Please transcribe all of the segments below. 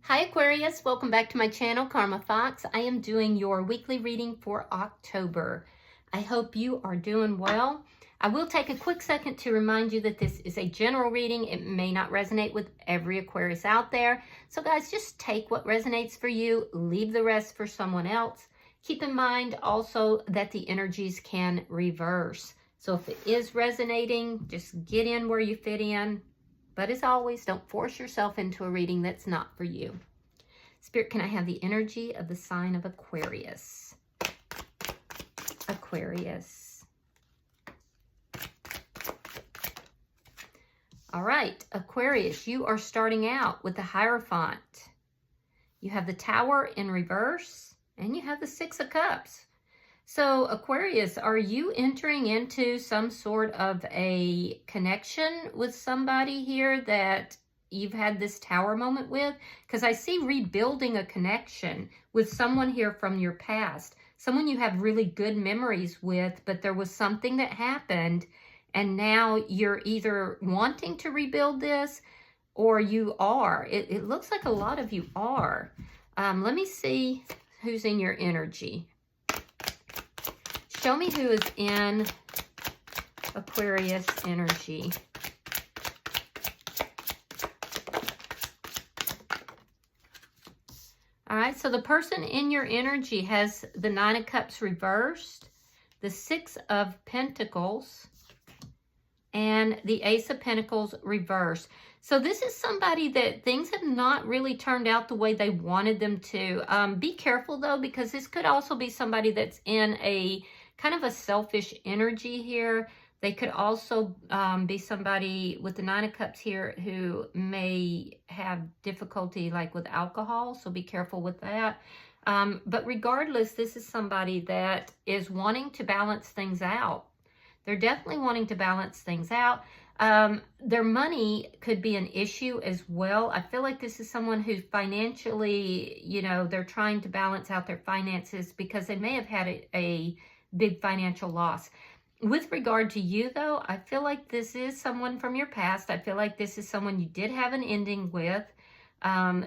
Hi Aquarius, welcome back to my channel, Karma Fox. I am doing your weekly reading for October. I hope you are doing well. I will take a quick second to remind you that this is a general reading. It may not resonate with every Aquarius out there. So guys, just take what resonates for you, leave the rest for someone else. Keep in mind also that the energies can reverse. So if it is resonating, just get in where you fit in. But as always, don't force yourself into a reading that's not for you. Spirit, can I have the energy of the sign of Aquarius? Aquarius. All right, Aquarius, you are starting out with the Hierophant. You have the Tower in reverse, and you have the Six of Cups. So Aquarius, are you entering into some sort of a connection with somebody here that you've had this Tower moment with? Because I see rebuilding a connection with someone here from your past. Someone you have really good memories with, but there was something that happened and now you're either wanting to rebuild this or you are. It looks like a lot of you are. Let me see who's in your energy. Show me who is in Aquarius energy. All right, so the person in your energy has the Nine of Cups reversed, the Six of Pentacles, and the Ace of Pentacles reversed. So this is somebody that things have not really turned out the way they wanted them to. Be careful though, because this could also be somebody that's in a kind of a selfish energy here. They could also be somebody with the Nine of Cups here who may have difficulty like with alcohol, so be careful with that. But regardless, this is somebody that is wanting to balance things out. They're definitely wanting to balance things out. Their money could be an issue as well. I feel like this is someone who's financially, you know, they're trying to balance out their finances because they may have had a big financial loss. With regard to you, though, I feel like this is someone from your past. I feel like this is someone you did have an ending with.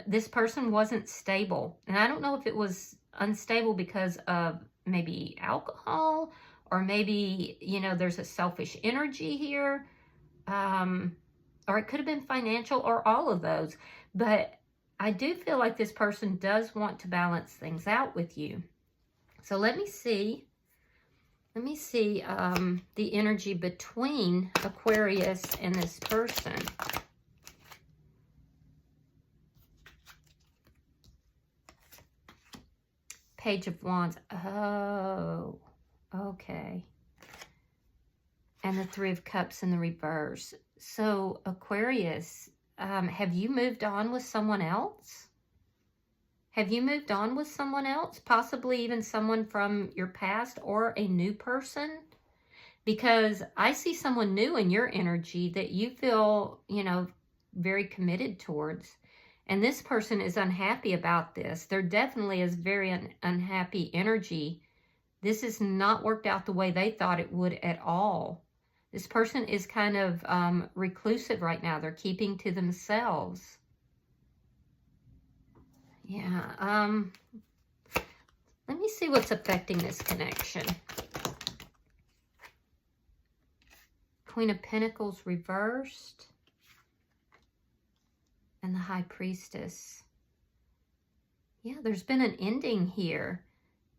This person wasn't stable. And I don't know if it was unstable because of maybe alcohol or maybe, you know, there's a selfish energy here. Or it could have been financial or all of those. But I do feel like this person does want to balance things out with you. So let me see. Let me see the energy between Aquarius and this person. Page of Wands. Oh, okay. And the Three of Cups in the reverse. So, Aquarius, have you moved on with someone else? Have you moved on with someone else? Possibly even someone from your past or a new person? Because I see someone new in your energy that you feel, you know, very committed towards. And this person is unhappy about this. There definitely is very unhappy energy. This has not worked out the way they thought it would at all. This person is kind of reclusive right now. They're keeping to themselves. Yeah, let me see what's affecting this connection. Queen of Pentacles reversed. And the High Priestess. Yeah, there's been an ending here.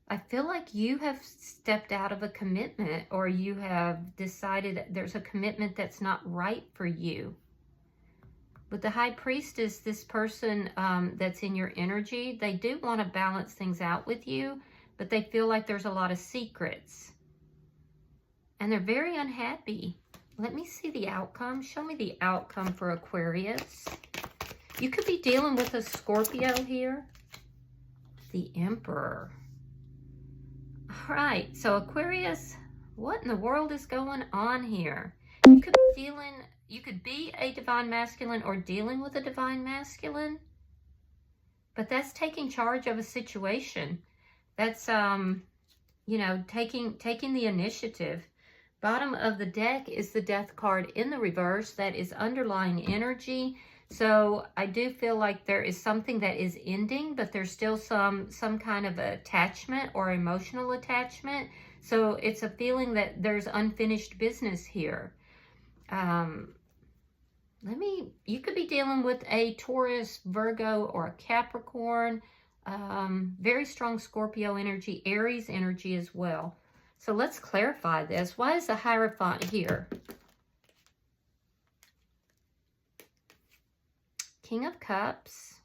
I feel like you have stepped out of a commitment or you have decided that there's a commitment that's not right for you. With the High Priestess, this person that's in your energy, they do want to balance things out with you, but they feel like there's a lot of secrets. And they're very unhappy. Let me see the outcome. Show me the outcome for Aquarius. You could be dealing with a Scorpio here. The Emperor. All right, so Aquarius, what in the world is going on here? You could be feeling... You could be a divine masculine or dealing with a divine masculine, but that's taking charge of a situation. That's, you know, taking the initiative. Bottom of the deck is the Death card in the reverse. That is underlying energy. So I do feel like there is something that is ending, but there's still some kind of attachment or emotional attachment. So it's a feeling that there's unfinished business here. You could be dealing with a Taurus, Virgo, or a Capricorn. Very strong Scorpio energy, Aries energy as well. So let's clarify this. Why is the Hierophant here? King of Cups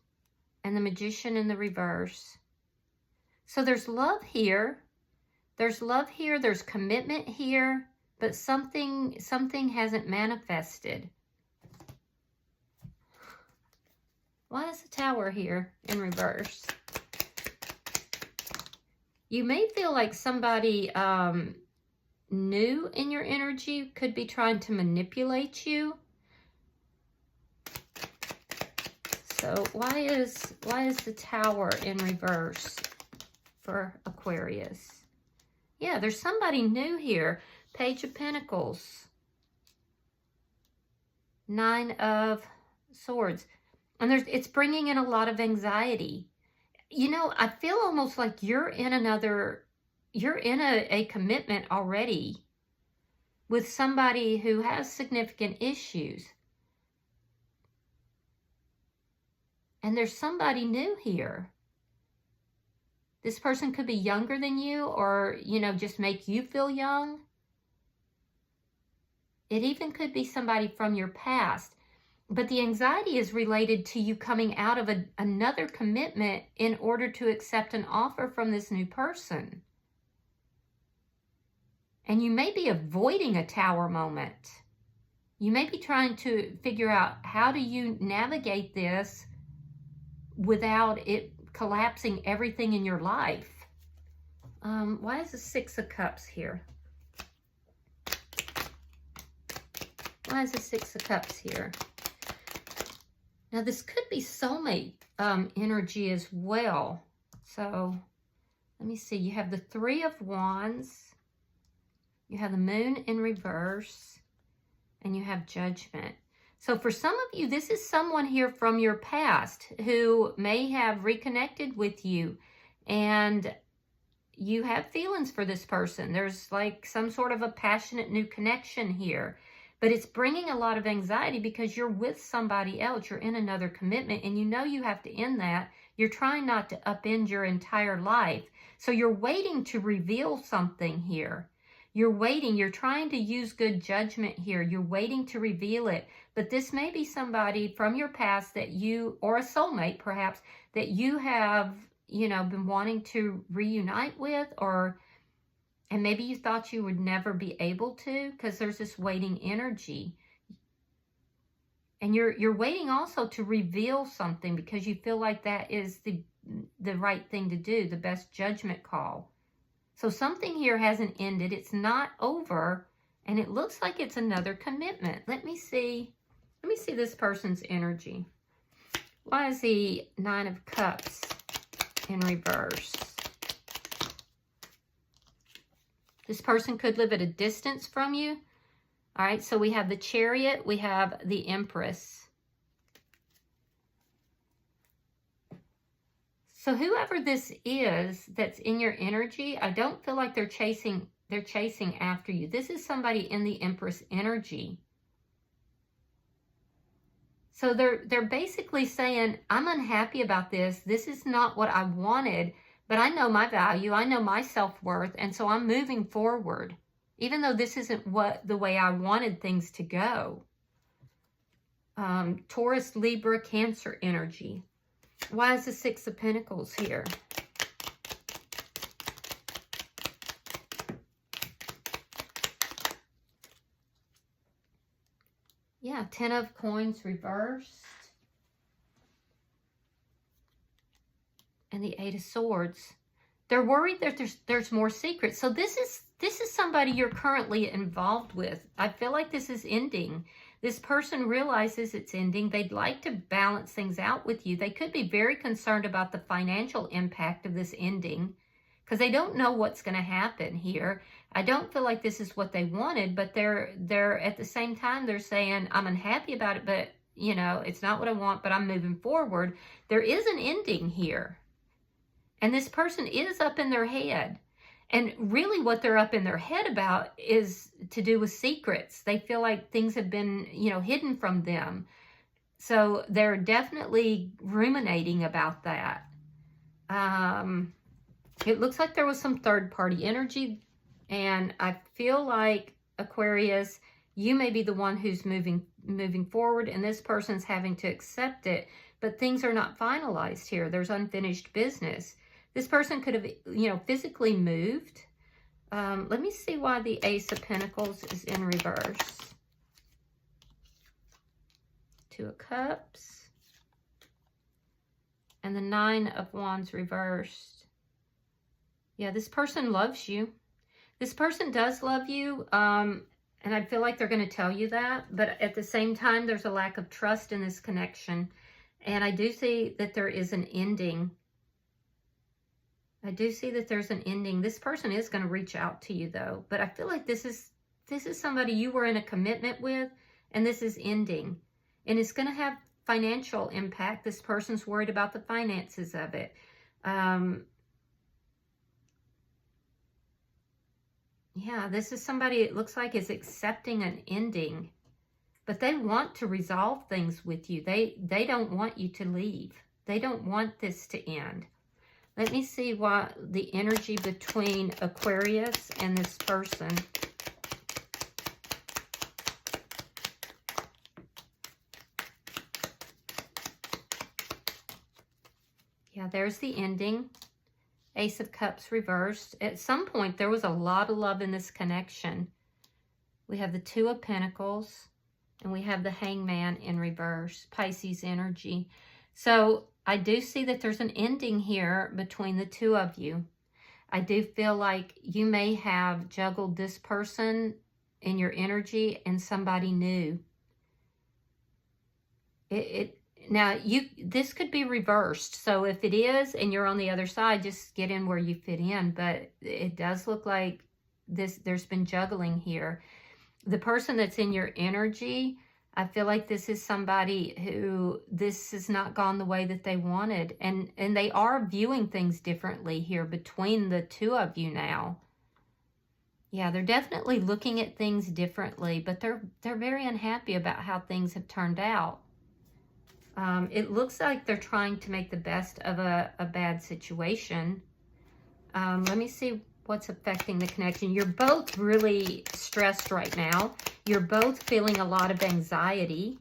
and the Magician in the reverse. So there's love here. There's love here. There's commitment here, but something hasn't manifested. Why is the Tower here in reverse? You may feel like somebody new in your energy could be trying to manipulate you. So why is the Tower in reverse for Aquarius? Yeah, there's somebody new here. Page of Pentacles. 9 of Swords. And it's bringing in a lot of anxiety. You know, I feel almost like you're in a commitment already with somebody who has significant issues. And there's somebody new here. This person could be younger than you, or, you know, just make you feel young. It even could be somebody from your past. But the anxiety is related to you coming out of another commitment in order to accept an offer from this new person. And you may be avoiding a Tower moment. You may be trying to figure out, how do you navigate this without it collapsing everything in your life? Why is the 6 of Cups here? Why is the 6 of Cups here? Now, this could be soulmate energy as well. So, let me see. You have the 3 of Wands. You have the Moon in reverse. And you have Judgment. So, for some of you, this is someone here from your past who may have reconnected with you. And you have feelings for this person. There's like some sort of a passionate new connection here. But it's bringing a lot of anxiety because you're with somebody else. You're in another commitment, and you know you have to end that. You're trying not to upend your entire life. So you're waiting to reveal something here. You're waiting. You're trying to use good judgment here. You're waiting to reveal it. But this may be somebody from your past that you, or a soulmate perhaps, that you have, you know, been wanting to reunite with, and maybe you thought you would never be able to, because there's this waiting energy. And you're waiting also to reveal something because you feel like that is the right thing to do, the best judgment call. So something here hasn't ended. It's not over, and it looks like it's another commitment. Let me see this person's energy. Why is the 9 of Cups in reverse? This person could live at a distance from you. All right, so we have the Chariot, we have the Empress. So whoever this is that's in your energy, I don't feel like they're chasing after you. This is somebody in the Empress energy. So they're basically saying, I'm unhappy about this. This is not what I wanted. But I know my value, I know my self-worth, and so I'm moving forward, even though this isn't the way I wanted things to go. Taurus, Libra, Cancer energy. Why is the 6 of Pentacles here? Yeah, 10 of Coins reversed. And the 8 of Swords. They're worried that there's more secrets. So this is somebody you're currently involved with. I feel like this is ending. This person realizes it's ending. They'd like to balance things out with you. They could be very concerned about the financial impact of this ending because they don't know what's going to happen here. I don't feel like this is what they wanted, but they're at the same time, they're saying, I'm unhappy about it, but you know, it's not what I want, but I'm moving forward. There is an ending here. And this person is up in their head. And really what they're up in their head about is to do with secrets. They feel like things have been, you know, hidden from them. So they're definitely ruminating about that. It looks like there was some third-party energy. And I feel like, Aquarius, you may be the one who's moving forward, and this person's having to accept it. But things are not finalized here. There's unfinished business. This person could have, you know, physically moved. Let me see why the Ace of Pentacles is in reverse. Two of Cups. And the Nine of Wands reversed. Yeah, this person loves you. This person does love you. And I feel like they're going to tell you that. But at the same time, there's a lack of trust in this connection. And I do see that there is an ending. I do see that there's an ending. This person is going to reach out to you, though. But I feel like this is somebody you were in a commitment with, and this is ending. And it's going to have financial impact. This person's worried about the finances of it. Yeah, this is somebody it looks like is accepting an ending. But they want to resolve things with you. They don't want you to leave. They don't want this to end. Let me see what the energy between Aquarius and this person. Yeah, there's the ending. Ace of Cups reversed. At some point, there was a lot of love in this connection. We have the Two of Pentacles, and we have the Hangman in reverse, Pisces energy. So I do see that there's an ending here between the two of you. I do feel like you may have juggled this person in your energy and somebody new. Now, this could be reversed. So if it is and you're on the other side, just get in where you fit in. But it does look like there's been juggling here. The person that's in your energy, I feel like this is somebody who this has not gone the way that they wanted. And they are viewing things differently here between the two of you now. Yeah, they're definitely looking at things differently, but they're very unhappy about how things have turned out. It looks like they're trying to make the best of a bad situation. Let me see what's affecting the connection. You're both really stressed right now. You're both feeling a lot of anxiety.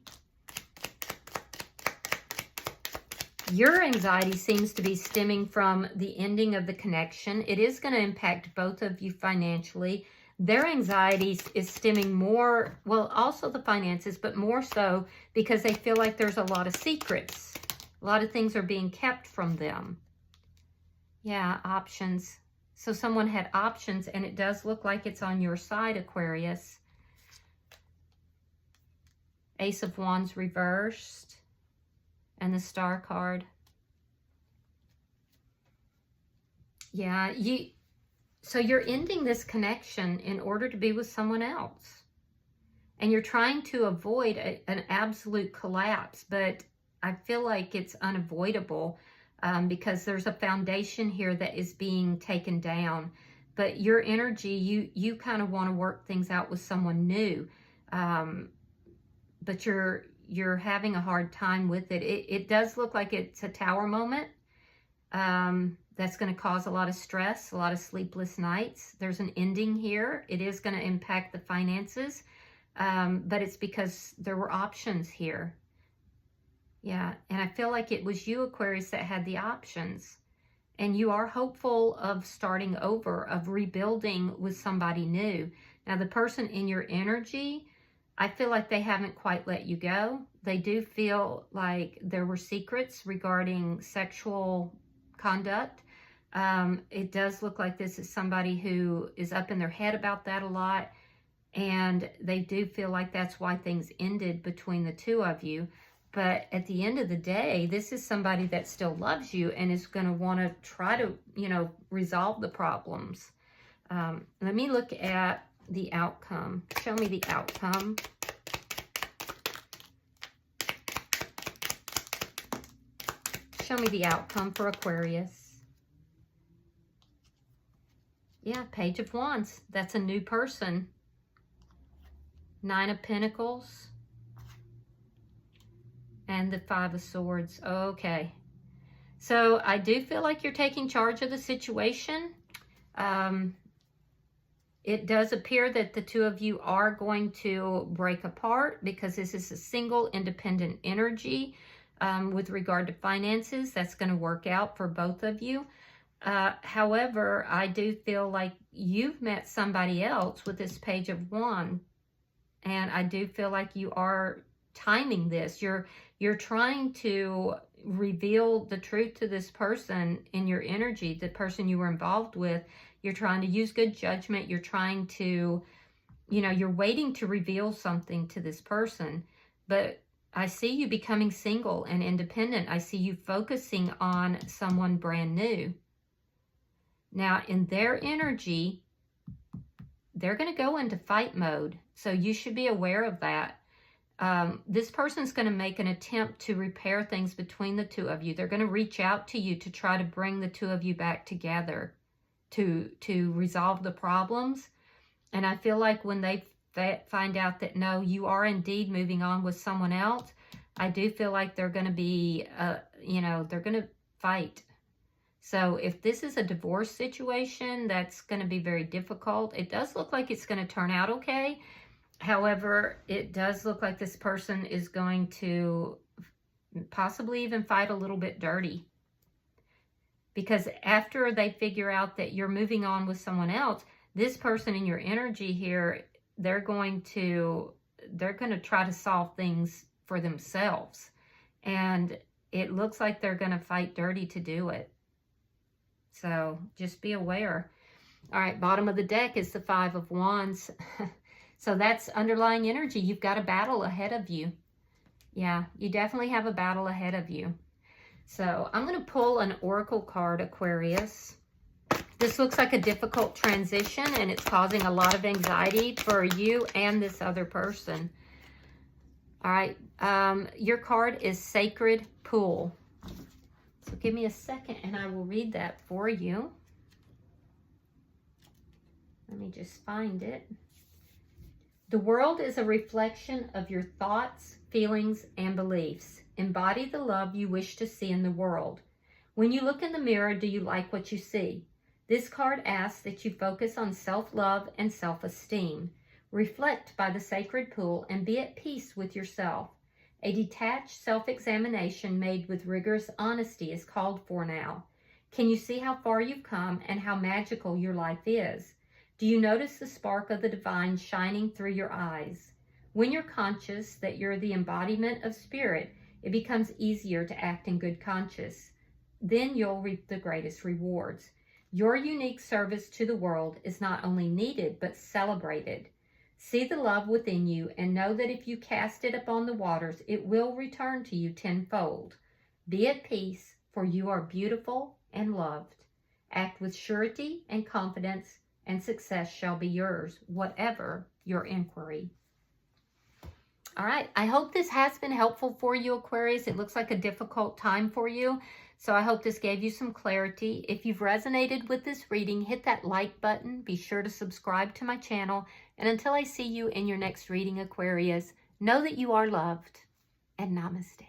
Your anxiety seems to be stemming from the ending of the connection. It is going to impact both of you financially. Their anxiety is stemming more, well, also the finances, but more so because they feel like there's a lot of secrets. A lot of things are being kept from them. Yeah, options. So someone had options, and it does look like it's on your side, Aquarius. Ace of Wands reversed, and the Star card. Yeah, so you're ending this connection in order to be with someone else. And you're trying to avoid an absolute collapse, but I feel like it's unavoidable. Because there's a foundation here that is being taken down. But your energy, you kind of want to work things out with someone new. But you're having a hard time with it. It does look like it's a Tower moment. That's going to cause a lot of stress, a lot of sleepless nights. There's an ending here. It is going to impact the finances. But it's because there were options here. Yeah, and I feel like it was you, Aquarius, that had the options. And you are hopeful of starting over, of rebuilding with somebody new. Now, the person in your energy, I feel like they haven't quite let you go. They do feel like there were secrets regarding sexual conduct. It does look like this is somebody who is up in their head about that a lot. And they do feel like that's why things ended between the two of you. But at the end of the day, this is somebody that still loves you and is going to want to try to, resolve the problems. Let me look at the outcome. Show me the outcome. show me the outcome for Aquarius. Yeah, Page of Wands. That's a new person. Nine of Pentacles. And the Five of Swords. Okay. So I do feel like you're taking charge of the situation. It does appear that the two of you are going to break apart because this is a single independent energy with regard to finances. That's going to work out for both of you. However, I do feel like you've met somebody else with this Page of Wands. And I do feel like you are timing this. You're trying to reveal the truth to this person in your energy, the person you were involved with. You're trying to use good judgment. You're trying to, you're waiting to reveal something to this person. But I see you becoming single and independent. I see you focusing on someone brand new. Now, in their energy, they're going to go into fight mode. So you should be aware of that. This person's going to make an attempt to repair things between the two of you. They're going to reach out to you to try to bring the two of you back together to resolve the problems. And I feel like when they find out that, no, you are indeed moving on with someone else, I do feel like they're going to be, they're going to fight. So if this is a divorce situation, that's going to be very difficult. It does look like it's going to turn out okay. However, it does look like this person is going to possibly even fight a little bit dirty. Because after they figure out that you're moving on with someone else, this person in your energy here, they're going to try to solve things for themselves. And it looks like they're going to fight dirty to do it. So just be aware. All right, bottom of the deck is the Five of Wands. So that's underlying energy. You've got a battle ahead of you. Yeah, you definitely have a battle ahead of you. So I'm going to pull an oracle card, Aquarius. This looks like a difficult transition, and it's causing a lot of anxiety for you and this other person. All right, your card is Sacred Pool. So give me a second, and I will read that for you. Let me just find it. The world is a reflection of your thoughts, feelings, and beliefs. Embody the love you wish to see in the world. When you look in the mirror, do you like what you see? This card asks that you focus on self-love and self-esteem. Reflect by the sacred pool and be at peace with yourself. A detached self-examination made with rigorous honesty is called for now. Can you see how far you've come and how magical your life is? Do you notice the spark of the divine shining through your eyes? When you're conscious that you're the embodiment of spirit, it becomes easier to act in good conscience. Then you'll reap the greatest rewards. Your unique service to the world is not only needed, but celebrated. See the love within you and know that if you cast it upon the waters, it will return to you tenfold. Be at peace, for you are beautiful and loved. Act with surety and confidence, and success shall be yours, whatever your inquiry. All right, I hope this has been helpful for you, Aquarius. It looks like a difficult time for you, so I hope this gave you some clarity. If you've resonated with this reading, hit that like button. Be sure to subscribe to my channel. And until I see you in your next reading, Aquarius, know that you are loved, and namaste.